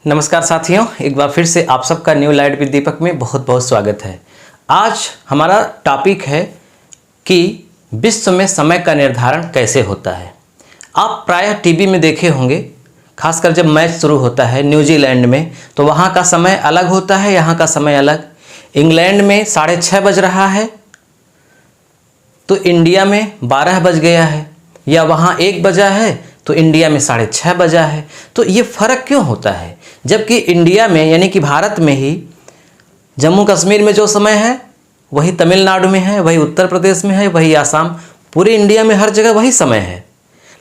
नमस्कार साथियों, एक बार फिर से आप सबका न्यू लाइट विद दीपक में बहुत बहुत स्वागत है। आज हमारा टॉपिक है कि विश्व में समय का निर्धारण कैसे होता है। आप प्रायः टीवी में देखे होंगे, खासकर जब मैच शुरू होता है न्यूजीलैंड में, तो वहाँ का समय अलग होता है, यहाँ का समय अलग। इंग्लैंड में 6:30 बज रहा है तो इंडिया में 12 बज गया है, या वहाँ 1 बजा है तो इंडिया में 6:30 बजा है। तो ये फ़र्क क्यों होता है, जबकि इंडिया में यानी कि भारत में ही जम्मू कश्मीर में जो समय है वही तमिलनाडु में है, वही उत्तर प्रदेश में है, वही आसाम, पूरे इंडिया में हर जगह वही समय है।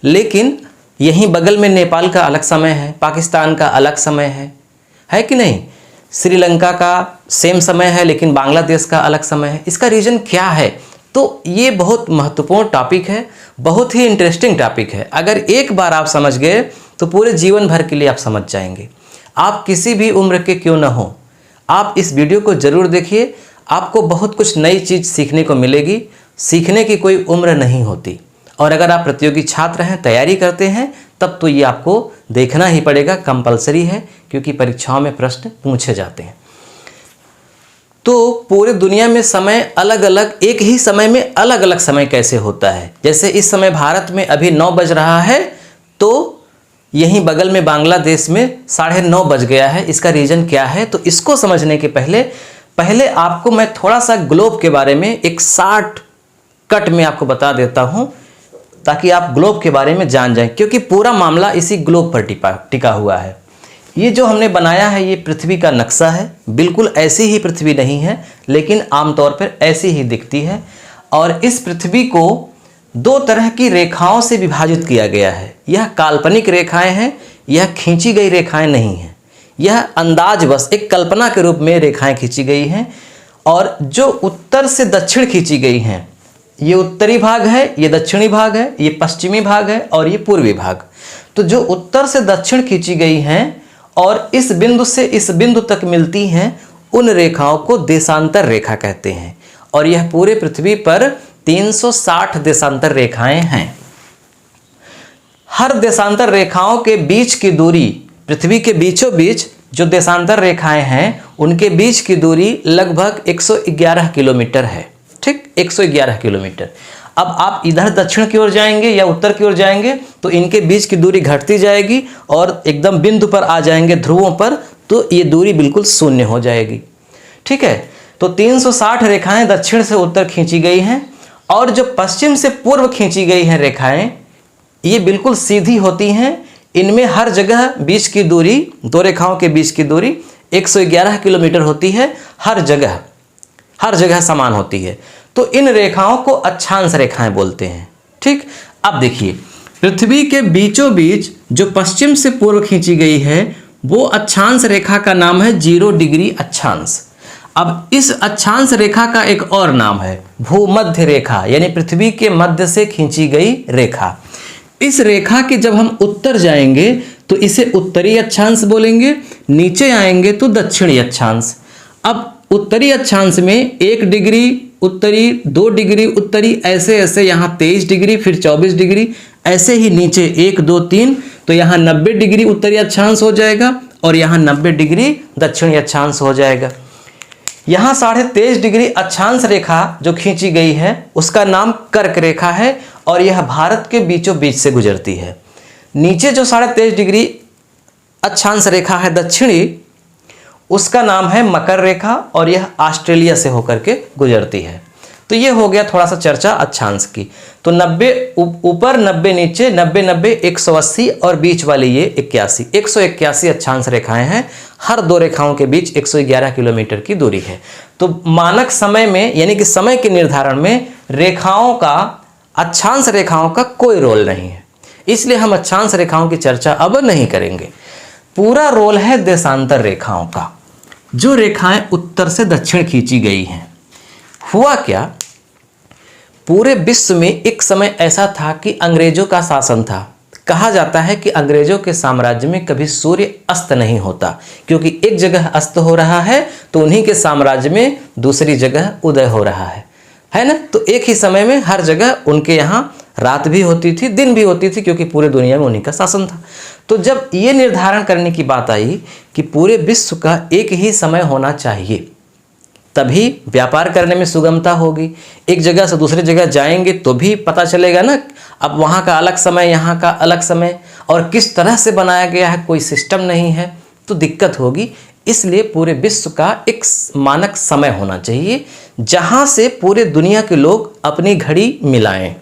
लेकिन यहीं बगल में नेपाल का अलग समय है, पाकिस्तान का अलग समय है कि नहीं? श्रीलंका का सेम समय है लेकिन बांग्लादेश का अलग समय है। इसका रीज़न क्या है? तो ये बहुत महत्वपूर्ण टॉपिक है, बहुत ही इंटरेस्टिंग टॉपिक है। अगर एक बार आप समझ गए तो पूरे जीवन भर के लिए आप समझ जाएंगे। आप किसी भी उम्र के क्यों न हो, आप इस वीडियो को ज़रूर देखिए। आपको बहुत कुछ नई चीज़ सीखने को मिलेगी। सीखने की कोई उम्र नहीं होती। और अगर आप प्रतियोगी छात्र हैं, तैयारी करते हैं, तब तो ये आपको देखना ही पड़ेगा, कंपलसरी है, क्योंकि परीक्षाओं में प्रश्न पूछे जाते हैं। तो पूरे दुनिया में समय अलग अलग, एक ही समय में अलग अलग समय कैसे होता है। जैसे इस समय भारत में अभी 9 बज रहा है, तो यहीं बगल में बांग्लादेश में 9:30 बज गया है। इसका रीज़न क्या है? तो इसको समझने के पहले आपको मैं थोड़ा सा ग्लोब के बारे में एक शॉर्ट कट में आपको बता देता हूं, ताकि आप ग्लोब के बारे में जान जाएं, क्योंकि पूरा मामला इसी ग्लोब पर टिका हुआ है। ये जो हमने बनाया है ये पृथ्वी का नक्शा है। बिल्कुल ऐसी ही पृथ्वी नहीं है, लेकिन आमतौर पर ऐसी ही दिखती है। और इस पृथ्वी को 2 तरह की रेखाओं से विभाजित किया गया है। यह काल्पनिक रेखाएं हैं, यह खींची गई रेखाएं नहीं हैं। यह अंदाज बस एक कल्पना के रूप में रेखाएं खींची गई हैं। और जो उत्तर से दक्षिण खींची गई हैं, ये उत्तरी भाग है, ये दक्षिणी भाग है, ये पश्चिमी भाग है और ये पूर्वी भाग। तो जो उत्तर से दक्षिण खींची गई हैं और इस बिंदु से इस बिंदु तक मिलती हैं, उन रेखाओं को देशांतर रेखा कहते हैं। और यह पूरे पृथ्वी पर 360 देशांतर रेखाएं हैं। हर देशांतर रेखाओं के बीच की दूरी, पृथ्वी के बीचों बीच जो देशांतर रेखाएं हैं, उनके बीच की दूरी लगभग 111 किलोमीटर है। ठीक, 111 किलोमीटर। अब आप इधर दक्षिण की ओर जाएंगे या उत्तर की ओर जाएंगे तो इनके बीच की दूरी घटती जाएगी और एकदम बिंदु पर आ जाएंगे, ध्रुवों पर, तो ये दूरी बिल्कुल शून्य हो जाएगी। ठीक है, तो 360 रेखाएं दक्षिण से उत्तर खींची गई हैं, और जो पश्चिम से पूर्व खींची गई हैं रेखाएं, ये बिल्कुल सीधी होती हैं। इनमें हर जगह बीच की दूरी, 2 रेखाओं के बीच की दूरी 111 किलोमीटर होती है। हर जगह समान होती है। तो इन रेखाओं को अक्षांश रेखाएं बोलते हैं। ठीक, अब देखिए, पृथ्वी के बीचों बीच जो पश्चिम से पूर्व खींची गई है, वो अक्षांश रेखा का नाम है 0 डिग्री अक्षांश। अब इस अक्षांश रेखा का एक और नाम है भूमध्य रेखा, यानी पृथ्वी के मध्य से खींची गई रेखा। इस रेखा के जब हम उत्तर जाएंगे तो इसे उत्तरी अक्षांश बोलेंगे, नीचे आएंगे तो दक्षिणी अक्षांश। अब उत्तरी अक्षांश में 1 डिग्री उत्तरी, 2 डिग्री उत्तरी, ऐसे यहाँ 23 डिग्री, फिर 24 डिग्री, ऐसे ही नीचे 1, 2, 3, तो यहाँ 90 डिग्री उत्तरी अक्षांश हो जाएगा और यहाँ 90 डिग्री दक्षिणी अक्षांश हो जाएगा। यहाँ 23.5 डिग्री अक्षांश रेखा जो खींची गई है उसका नाम कर्क रेखा है, और यह भारत के बीचों बीच से गुजरती है। नीचे जो 23.5 डिग्री अक्षांश रेखा है दक्षिणी, उसका नाम है मकर रेखा, और यह ऑस्ट्रेलिया से होकर के गुजरती है। तो ये हो गया थोड़ा सा चर्चा अक्षांश की। तो 90 ऊपर, 90 नीचे, 90 90 180, और बीच वाली ये 181 अक्षांश रेखाएं हैं। हर 2 रेखाओं के बीच 111 किलोमीटर की दूरी है। तो मानक समय में, यानी कि समय के निर्धारण में, रेखाओं का, अक्षांश रेखाओं का कोई रोल नहीं है। इसलिए हम अक्षांश रेखाओं की चर्चा अब नहीं करेंगे। पूरा रोल है देशांतर रेखाओं का, जो रेखाएं उत्तर से दक्षिण खींची गई हैं। हुआ क्या, पूरे विश्व में एक समय ऐसा था कि अंग्रेजों का शासन था। कहा जाता है कि अंग्रेजों के साम्राज्य में कभी सूर्य अस्त नहीं होता, क्योंकि एक जगह अस्त हो रहा है तो उन्हीं के साम्राज्य में दूसरी जगह उदय हो रहा है ना। तो एक ही समय में हर जगह उनके यहाँ रात भी होती थी, दिन भी होती थी, क्योंकि पूरे दुनिया में उन्हीं का शासन था। तो जब ये निर्धारण करने की बात आई कि पूरे विश्व का एक ही समय होना चाहिए, तभी व्यापार करने में सुगमता होगी। एक जगह से दूसरी जगह जाएंगे तो भी पता चलेगा ना, अब वहाँ का अलग समय, यहाँ का अलग समय, और किस तरह से बनाया गया है, कोई सिस्टम नहीं है, तो दिक्कत होगी। इसलिए पूरे विश्व का एक मानक समय होना चाहिए, जहाँ से पूरे दुनिया के लोग अपनी घड़ी मिलाएं।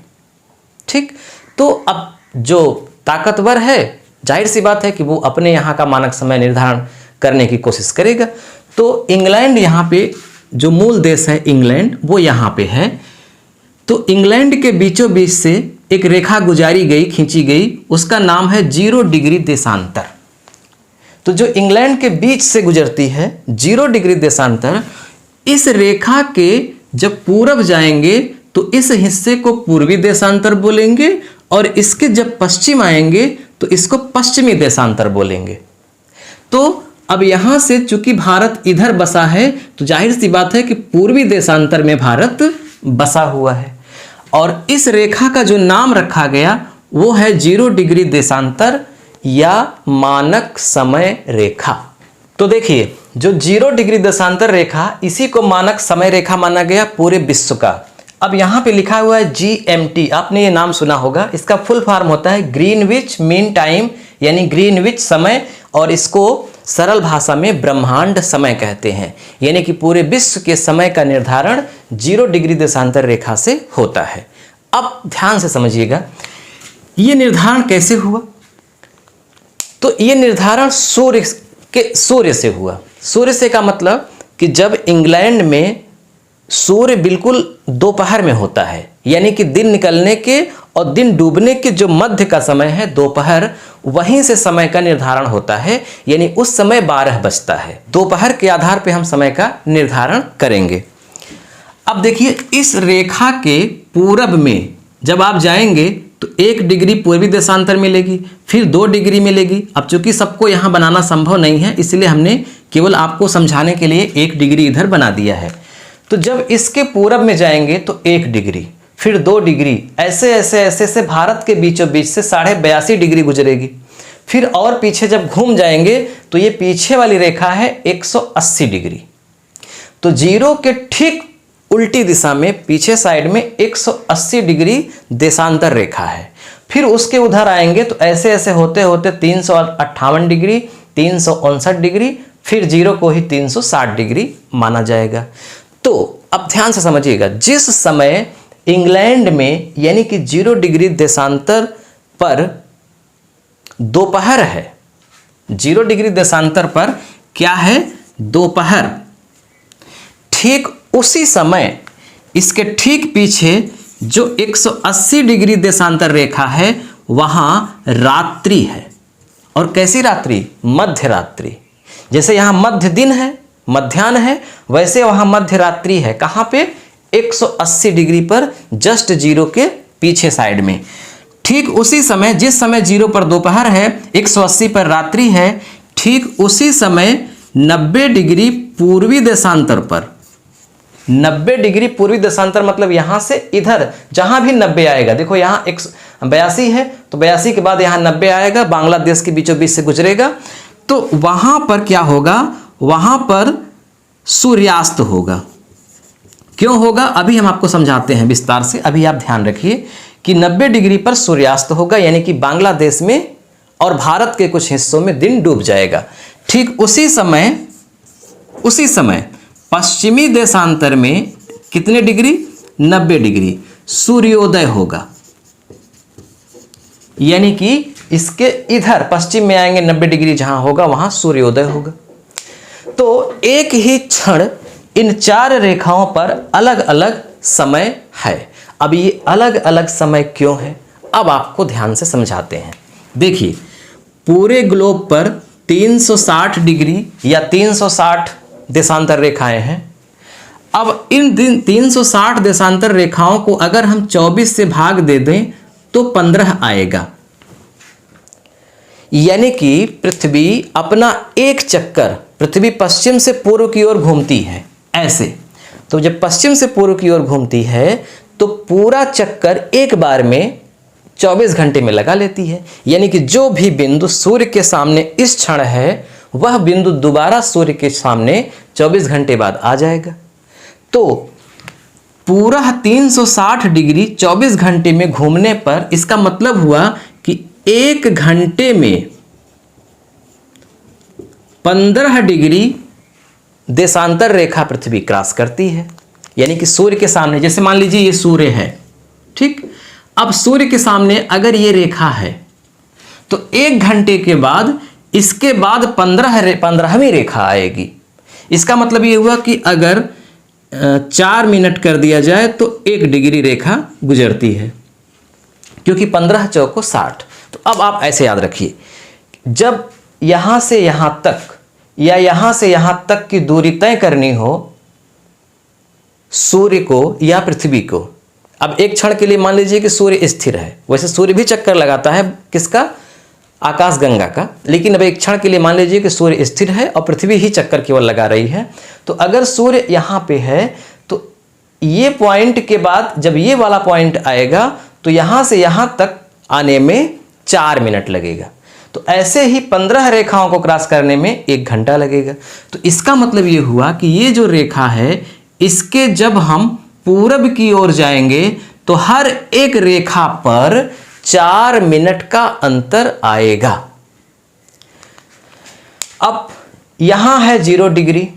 ठीक, तो अब जो ताकतवर है, जाहिर सी बात है कि वो अपने यहाँ का मानक समय निर्धारण करने की कोशिश करेगा। तो इंग्लैंड, यहाँ पे जो मूल देश है इंग्लैंड, वो यहाँ पे है। तो इंग्लैंड के बीचों बीच से एक रेखा गुजारी गई, खींची गई, उसका नाम है 0 डिग्री देशांतर। तो जो इंग्लैंड के बीच से गुजरती है 0 डिग्री देशांतर, इस रेखा के जब पूरब जाएंगे तो इस हिस्से को पूर्वी देशांतर बोलेंगे, और इसके जब पश्चिम आएंगे तो इसको पश्चिमी देशांतर बोलेंगे। तो अब यहां से चूंकि भारत इधर बसा है, तो जाहिर सी बात है कि पूर्वी देशांतर में भारत बसा हुआ है, और इस रेखा का जो नाम रखा गया वो है 0 डिग्री देशांतर या मानक समय रेखा। तो देखिए, जो 0 डिग्री देशांतर रेखा, इसी को मानक समय रेखा माना गया पूरे विश्व का। अब यहाँ पे लिखा हुआ है GMT, आपने ये नाम सुना होगा। इसका फुल फॉर्म होता है ग्रीनविच मीन टाइम, यानी ग्रीनविच समय, और इसको सरल भाषा में ब्रह्मांड समय कहते हैं। यानी कि पूरे विश्व के समय का निर्धारण 0 डिग्री देशांतर रेखा से होता है। अब ध्यान से समझिएगा, ये निर्धारण कैसे हुआ। तो ये निर्धारण सूर्य से हुआ। सूर्य से का मतलब कि जब इंग्लैंड में सूर्य बिल्कुल दोपहर में होता है, यानी कि दिन निकलने के और दिन डूबने के जो मध्य का समय है दोपहर, वहीं से समय का निर्धारण होता है। यानी उस समय 12 बजता है। दोपहर के आधार पे हम समय का निर्धारण करेंगे। अब देखिए, इस रेखा के पूरब में जब आप जाएंगे तो 1 डिग्री पूर्वी देशांतर मिलेगी, फिर 2 डिग्री मिलेगी। अब चूंकि सबको यहाँ बनाना संभव नहीं है, इसलिए हमने केवल आपको समझाने के लिए 1 डिग्री इधर बना दिया है। तो जब इसके पूरब में जाएंगे तो 1 डिग्री, फिर 2 डिग्री, ऐसे ऐसे ऐसे से भारत के बीचों बीच से 82.5 डिग्री गुजरेगी। फिर और पीछे जब घूम जाएंगे तो ये पीछे वाली रेखा है 180 डिग्री। तो 0 के ठीक उल्टी दिशा में पीछे साइड में 180 डिग्री देशांतर रेखा है। फिर उसके उधर आएंगे तो ऐसे ऐसे होते होते 358 डिग्री, 359 डिग्री, फिर 0 को ही 360 डिग्री माना जाएगा। तो अब ध्यान से समझिएगा, जिस समय इंग्लैंड में यानी कि 0 डिग्री देशांतर पर दोपहर है, 0 डिग्री देशांतर पर क्या है, दोपहर, ठीक उसी समय इसके ठीक पीछे जो 180 डिग्री देशांतर रेखा है वहां रात्रि है। और कैसी रात्रि, मध्य रात्रि। जैसे यहां मध्य दिन है, मध्याह्न है, वैसे वहां मध्य रात्रि है। कहां पे, 180 डिग्री पर, जस्ट 0 के पीछे साइड में। ठीक उसी समय, जिस समय 0 पर दोपहर है, 180 पर रात्रि है, ठीक उसी समय 90 डिग्री पूर्वी देशांतर पर, 90 डिग्री पूर्वी देशांतर मतलब यहां से इधर जहां भी 90 आएगा, देखो यहां 82 है तो 82 के बाद यहां 90 आएगा, बांग्लादेश के बीचों बीच से गुजरेगा। तो वहां पर क्या होगा, वहां पर सूर्यास्त होगा। क्यों होगा, अभी हम आपको समझाते हैं विस्तार से। अभी आप ध्यान रखिए कि 90 डिग्री पर सूर्यास्त होगा, यानी कि बांग्लादेश में और भारत के कुछ हिस्सों में दिन डूब जाएगा। ठीक उसी समय पश्चिमी देशांतर में कितने डिग्री, 90 डिग्री सूर्योदय होगा। यानी कि इसके इधर पश्चिम में आएंगे 90 डिग्री जहां होगा वहां सूर्योदय होगा। तो एक ही क्षण इन 4 रेखाओं पर अलग अलग समय है। अब ये अलग अलग समय क्यों है, अब आपको ध्यान से समझाते हैं। देखिए, पूरे ग्लोब पर 360 डिग्री या 360 देशांतर रेखाएं हैं। अब इन 360 देशांतर रेखाओं को अगर हम 24 से भाग दे दें तो 15 आएगा। यानी कि पृथ्वी अपना एक चक्कर, पृथ्वी पश्चिम से पूर्व की ओर घूमती है ऐसे। तो जब पश्चिम से पूर्व की ओर घूमती है तो पूरा चक्कर एक बार में 24 घंटे में लगा लेती है। यानी कि जो भी बिंदु सूर्य के सामने इस क्षण है वह बिंदु दोबारा सूर्य के सामने 24 घंटे बाद आ जाएगा। तो पूरा 360 डिग्री 24 घंटे में घूमने पर इसका मतलब हुआ कि 1 घंटे में 15 डिग्री देशांतर रेखा पृथ्वी क्रॉस करती है। यानी कि सूर्य के सामने, जैसे मान लीजिए ये सूर्य है, ठीक। अब सूर्य के सामने अगर ये रेखा है तो 1 घंटे के बाद इसके बाद 15वीं रेखा आएगी। इसका मतलब ये हुआ कि अगर 4 मिनट कर दिया जाए तो 1 डिग्री रेखा गुजरती है, क्योंकि 15 चौको 60। तो अब आप ऐसे याद रखिए, जब यहां से यहां तक या यहां से यहां तक की दूरी तय करनी हो सूर्य को या पृथ्वी को, अब एक क्षण के लिए मान लीजिए कि सूर्य स्थिर है, वैसे सूर्य भी चक्कर लगाता है किसका, आकाशगंगा का, लेकिन अब एक क्षण के लिए मान लीजिए कि सूर्य स्थिर है और पृथ्वी ही चक्कर केवल लगा रही है। तो अगर सूर्य यहाँ पे है तो ये पॉइंट के बाद जब ये वाला पॉइंट आएगा तो यहाँ से यहाँ तक आने में 4 मिनट लगेगा। तो ऐसे ही 15 रेखाओं को क्रॉस करने में 1 घंटा लगेगा। तो इसका मतलब ये हुआ कि ये जो रेखा है इसके जब हम पूरब की ओर जाएंगे तो हर एक रेखा पर 4 मिनट का अंतर आएगा। अब यहां है 0 डिग्री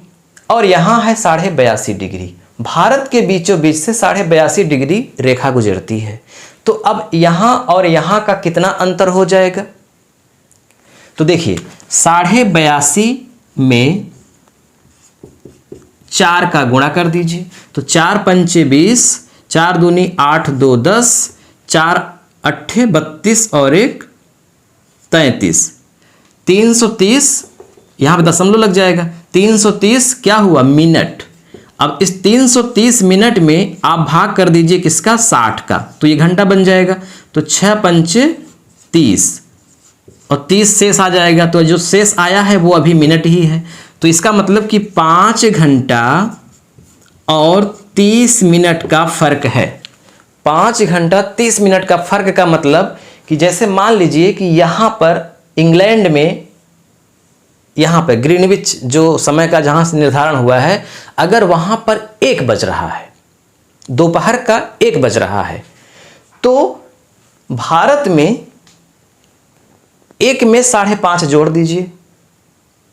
और यहां है 82.5 डिग्री। भारत के बीचों बीच से 82.5 डिग्री रेखा गुजरती है। तो अब यहां और यहां का कितना अंतर हो जाएगा? तो देखिए 82.5 में 4 का गुणा कर दीजिए, तो 4 पंचे 20, 4 दूनी 8, 2 10, 4 अट्ठे 32 और 1 33, 330, यहां पे दशमलव लग जाएगा। 330 क्या हुआ? मिनट। अब इस 330 मिनट में आप भाग कर दीजिए किसका? 60 का, तो ये घंटा बन जाएगा। तो 6 पंचे 30 और 30 शेष आ जाएगा, तो जो शेष आया है वो अभी मिनट ही है। तो इसका मतलब कि 5 घंटा और 30 मिनट का फर्क है। 5 घंटा 30 मिनट का फर्क का मतलब कि जैसे मान लीजिए कि यहाँ पर इंग्लैंड में, यहाँ पर ग्रीनविच जो समय का जहाँ से निर्धारण हुआ है, अगर वहाँ पर 1 बज रहा है, दोपहर का 1 बज रहा है, तो भारत में 1 में 5.5 जोड़ दीजिए,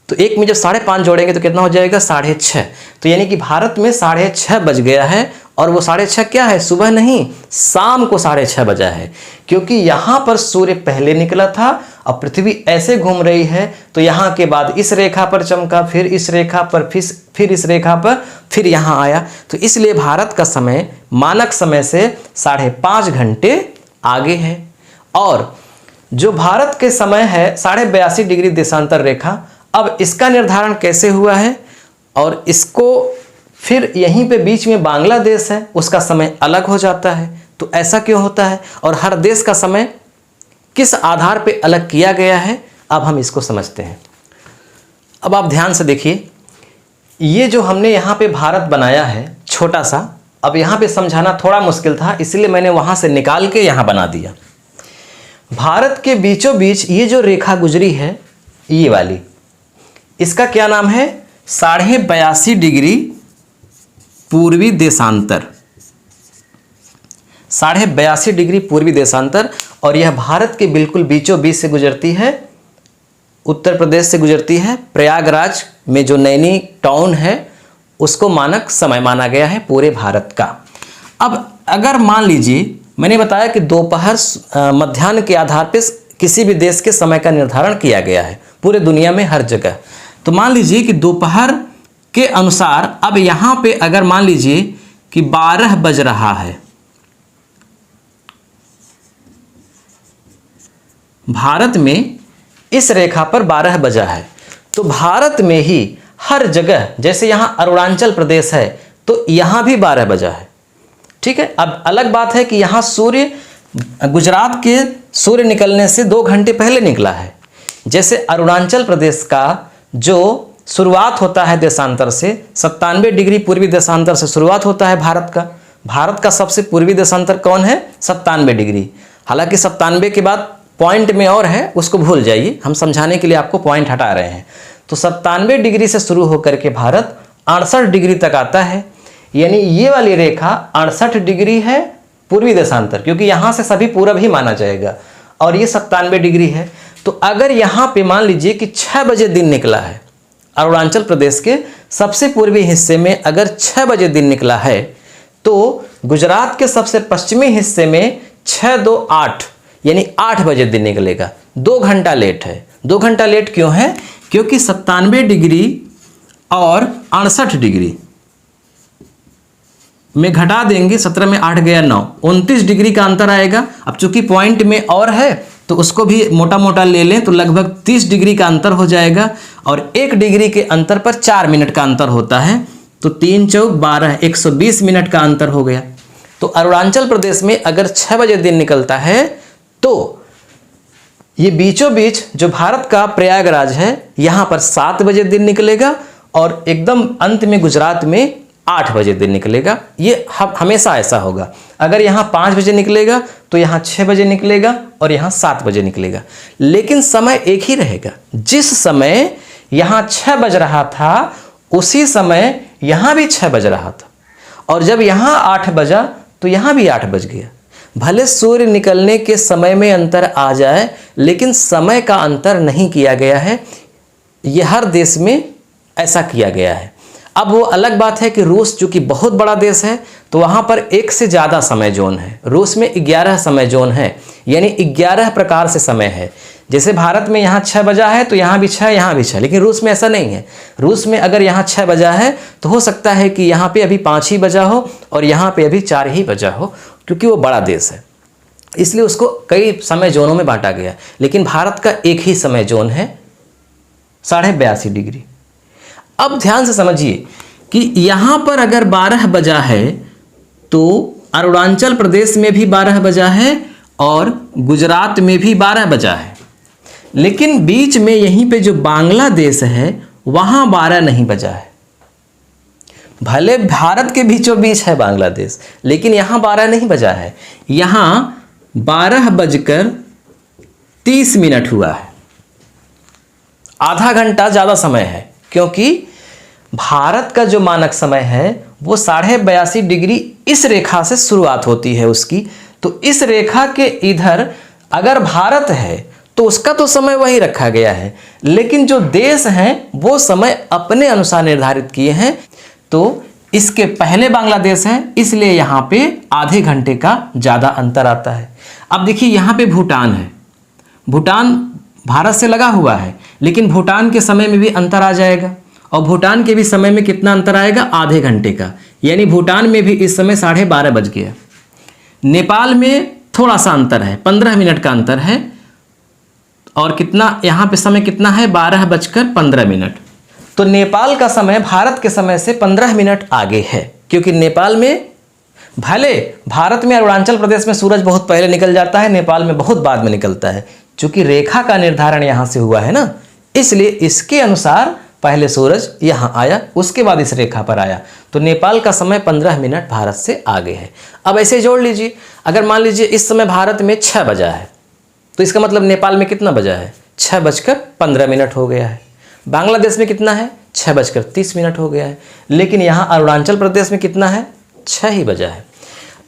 तो 1 में जब 5.5 जोड़ेंगे तो कितना हो जाएगा? 6.5। तो यानी कि भारत में 6.5 बज गया है, और वो 6.5 क्या है? सुबह नहीं, शाम को 6.5 बजा है, क्योंकि यहाँ पर सूर्य पहले निकला था और पृथ्वी ऐसे घूम रही है, तो यहाँ के बाद इस रेखा पर चमका, फिर इस रेखा पर, फिर इस रेखा पर, फिर यहाँ आया। तो इसलिए भारत का समय मानक समय से 5.5 घंटे आगे है। और जो भारत के समय है 82.5 डिग्री देशांतर रेखा, अब इसका निर्धारण कैसे हुआ है? और इसको फिर यहीं पे बीच में बांग्लादेश है, उसका समय अलग हो जाता है। तो ऐसा क्यों होता है और हर देश का समय किस आधार पे अलग किया गया है, अब हम इसको समझते हैं। अब आप ध्यान से देखिए, ये जो हमने यहाँ पे भारत बनाया है छोटा सा, अब यहाँ पे समझाना थोड़ा मुश्किल था, इसलिए मैंने वहाँ से निकाल के यहाँ बना दिया। भारत के बीचों बीच ये जो रेखा गुजरी है, ये वाली, इसका क्या नाम है? 82.5 डिग्री पूर्वी देशांतर। 82.5 डिग्री पूर्वी देशांतर, और यह भारत के बिल्कुल बीचों बीच से गुजरती है, उत्तर प्रदेश से गुजरती है। प्रयागराज में जो नैनी टाउन है उसको मानक समय माना गया है पूरे भारत का। अब अगर मान लीजिए, मैंने बताया कि दोपहर मध्याह्न के आधार पर किसी भी देश के समय का निर्धारण किया गया है पूरे दुनिया में हर जगह। तो मान लीजिए कि दोपहर के अनुसार अब यहाँ पे अगर मान लीजिए कि 12 बज रहा है, भारत में इस रेखा पर 12 बजा है, तो भारत में ही हर जगह, जैसे यहाँ अरुणाचल प्रदेश है तो यहाँ भी 12 बजा है, ठीक है। अब अलग बात है कि यहाँ सूर्य, गुजरात के सूर्य निकलने से 2 घंटे पहले निकला है। जैसे अरुणाचल प्रदेश का जो शुरुआत होता है देशांतर से, 97 डिग्री पूर्वी देशांतर से शुरुआत होता है भारत का। भारत का सबसे पूर्वी देशांतर कौन है? 97 डिग्री। हालांकि 97 के बाद पॉइंट में और है, उसको भूल जाइए, हम समझाने के लिए आपको पॉइंट हटा रहे हैं। तो 97 डिग्री से शुरू होकर के भारत 68 डिग्री तक आता है, यानी ये वाली रेखा 68 डिग्री है पूर्वी देशांतर, क्योंकि यहाँ से सभी पूरब ही माना जाएगा, और ये 97 डिग्री है। तो अगर यहाँ पे मान लीजिए कि 6 बजे दिन निकला है, अरुणाचल प्रदेश के सबसे पूर्वी हिस्से में अगर 6 बजे दिन निकला है, तो गुजरात के सबसे पश्चिमी हिस्से में 6 2 8 यानी 8 बजे दिन निकलेगा। 2 घंटा लेट है। 2 घंटा लेट क्यों है? क्योंकि 97 डिग्री और 68 डिग्री में घटा देंगे, 17 में 8 गया 9, 29 डिग्री का अंतर आएगा। अब चूंकि पॉइंट में और है तो उसको भी मोटा मोटा ले लें तो लगभग 30 डिग्री का अंतर हो जाएगा, और 1 डिग्री के अंतर पर 4 मिनट का अंतर होता है, तो 3 चौक 12, 120 मिनट का अंतर हो गया। तो अरुणाचल प्रदेश में अगर 6 बजे दिन निकलता है तो ये बीचों बीच जो भारत का प्रयागराज है यहाँ पर 7 बजे दिन निकलेगा, और एकदम अंत में गुजरात में 8 बजे दिन निकलेगा। ये हमेशा ऐसा होगा। अगर यहाँ 5 बजे निकलेगा तो यहाँ 6 बजे निकलेगा, और यहाँ 7 बजे निकलेगा, लेकिन समय एक ही रहेगा। जिस समय यहाँ 6 बज रहा था उसी समय यहाँ भी 6 बज रहा था, और जब यहाँ 8 बजा तो यहाँ भी 8 बज गया। भले सूर्य निकलने के समय में अंतर आ जाए, लेकिन समय का अंतर नहीं किया गया है। यह हर देश में ऐसा किया गया है। अब वो अलग बात है कि रूस चूंकि बहुत बड़ा देश है तो वहाँ पर 1 से ज़्यादा समय जोन है। रूस में 11 समय जोन है, यानी 11 प्रकार से समय है। जैसे भारत में यहाँ 6 बजा है तो यहाँ भी 6, यहाँ भी 6, लेकिन रूस में ऐसा नहीं है। रूस में अगर यहाँ 6 बजा है तो हो सकता है कि यहाँ पे अभी 5 ही बजा हो और यहाँ पे अभी 4 ही बजा हो, क्योंकि वो बड़ा देश है, इसलिए उसको कई समय जोनों में बांटा गया। लेकिन भारत का एक ही समय जोन है 82.5 डिग्री। अब ध्यान से समझिए कि यहाँ पर अगर 12 बजा है तो अरुणाचल प्रदेश में भी 12 बजा है और गुजरात में भी 12 बजा है, लेकिन बीच में यहीं पे जो बांग्लादेश है वहाँ 12 नहीं बजा है। भले भारत के बीचों बीच है बांग्लादेश, लेकिन यहाँ 12 नहीं बजा है। यहाँ 12:30 हुआ है। आधा घंटा ज़्यादा समय है, क्योंकि भारत का जो मानक समय है वो 82.5 डिग्री इस रेखा से शुरुआत होती है उसकी। तो इस रेखा के इधर अगर भारत है तो उसका तो समय वही रखा गया है, लेकिन जो देश हैं वो समय अपने अनुसार निर्धारित किए हैं। तो इसके पहले बांग्लादेश है, इसलिए यहाँ पे आधे घंटे का ज़्यादा अंतर आता है। अब देखिए यहाँ पे भूटान है। भूटान भारत से लगा हुआ है, लेकिन भूटान के समय में भी अंतर आ जाएगा, और भूटान के भी समय में कितना अंतर आएगा? आधे घंटे का, यानी भूटान में भी इस समय 12:30 बज गया। नेपाल में थोड़ा सा अंतर है, 15 मिनट का अंतर है, और कितना यहाँ पे समय कितना है? 12:15। तो नेपाल का समय भारत के समय से 15 मिनट आगे है, क्योंकि नेपाल में भले भारत में अरुणाचल प्रदेश में सूरज बहुत पहले निकल जाता है, नेपाल में बहुत बाद में निकलता है। चूंकि रेखा का निर्धारण यहाँ से हुआ है ना, इसलिए इसके अनुसार पहले सूरज यहाँ आया, उसके बाद इस रेखा पर आया। तो नेपाल का समय 15 मिनट भारत से आगे है। अब ऐसे जोड़ लीजिए, अगर मान लीजिए इस समय भारत में 6 बजा है तो इसका मतलब नेपाल में कितना बजा है? 6:15 हो गया है। बांग्लादेश में कितना है? 6:30 हो गया है। लेकिन यहाँ अरुणाचल प्रदेश में कितना है? 6 ही बजा है।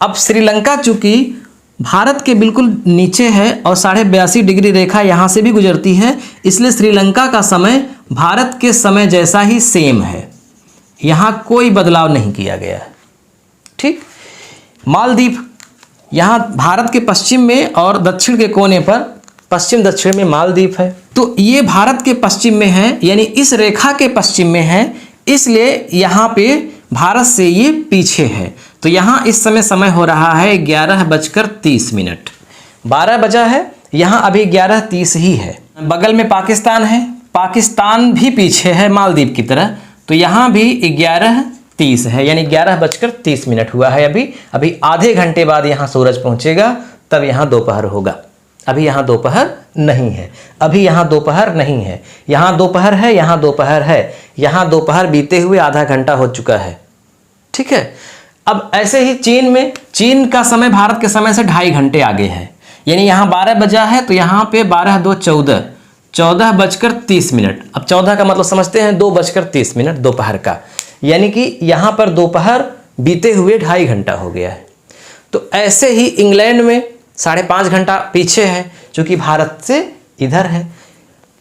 अब श्रीलंका चूंकि भारत के बिल्कुल नीचे है और 82.5 डिग्री रेखा यहाँ से भी गुजरती है, इसलिए श्रीलंका का समय भारत के समय जैसा ही सेम है, यहाँ कोई बदलाव नहीं किया गया है। ठीक। मालदीव यहाँ भारत के पश्चिम में और दक्षिण के कोने पर, पश्चिम दक्षिण में मालदीव है। तो ये भारत के पश्चिम में है, यानी इस रेखा के पश्चिम में है, इसलिए यहाँ पे भारत से ये पीछे है। तो यहाँ इस समय हो रहा है 11:30। 12 बजा है, यहाँ अभी 11:30 ही है। बगल में पाकिस्तान है, पाकिस्तान भी पीछे है मालदीव की तरह, तो यहाँ भी 11:30 है, यानी 11:30 हुआ है। अभी आधे घंटे बाद यहाँ सूरज पहुँचेगा, तब यहाँ दोपहर होगा। अभी यहाँ दोपहर नहीं है, अभी यहाँ दोपहर नहीं है, यहाँ दोपहर है, यहाँ दोपहर है, यहाँ दोपहर बीते हुए आधा घंटा हो चुका है। ठीक है। अब ऐसे ही चीन में, चीन का समय भारत के समय से 2.5 घंटे आगे है, यानी यहाँ 12 बजा है तो यहाँ पे 12 2 14, 14:30। अब 14 का मतलब समझते हैं 2:30 दोपहर का, यानी कि यहाँ पर दोपहर बीते हुए 2.5 घंटा हो गया है। तो ऐसे ही इंग्लैंड में 5.5 घंटा पीछे है, क्योंकि भारत से इधर है।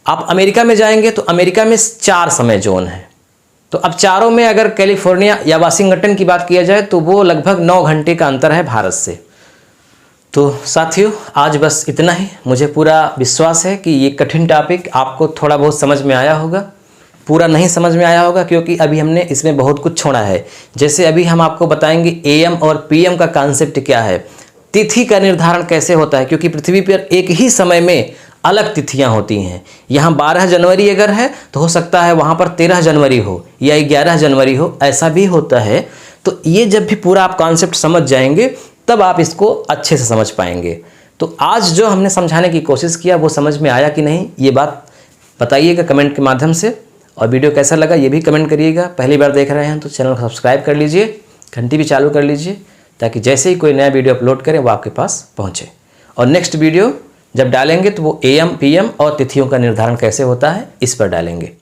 आप अमेरिका में जाएंगे तो अमेरिका में 4 समय जोन है। तो अब चारों में अगर कैलिफोर्निया या वाशिंगटन की बात किया जाए तो वो लगभग 9 घंटे का अंतर है भारत से। तो साथियों, आज बस इतना ही। मुझे पूरा विश्वास है कि ये कठिन टॉपिक आपको थोड़ा बहुत समझ में आया होगा, पूरा नहीं समझ में आया होगा, क्योंकि अभी हमने इसमें बहुत कुछ छोड़ा है। जैसे अभी हम आपको बताएंगे एएम और पीएम का कॉन्सेप्ट क्या है, तिथि का निर्धारण कैसे होता है, क्योंकि पृथ्वी पर एक ही समय में अलग तिथियां होती हैं। यहाँ 12 जनवरी अगर है तो हो सकता है वहाँ पर 13 जनवरी हो या 11 जनवरी हो, ऐसा भी होता है। तो ये जब भी पूरा आप कॉन्सेप्ट समझ जाएंगे तब आप इसको अच्छे से समझ पाएंगे। तो आज जो हमने समझाने की कोशिश किया वो समझ में आया कि नहीं, ये बात बताइएगा कमेंट के माध्यम से। और वीडियो कैसा लगा ये भी कमेंट करिएगा। पहली बार देख रहे हैं तो चैनल को सब्सक्राइब कर लीजिए, घंटी भी चालू कर लीजिए, ताकि जैसे ही कोई नया वीडियो अपलोड करें वो आपके पास पहुँचे। और नेक्स्ट वीडियो जब डालेंगे तो वो एएम पीएम और तिथियों का निर्धारण कैसे होता है इस पर डालेंगे।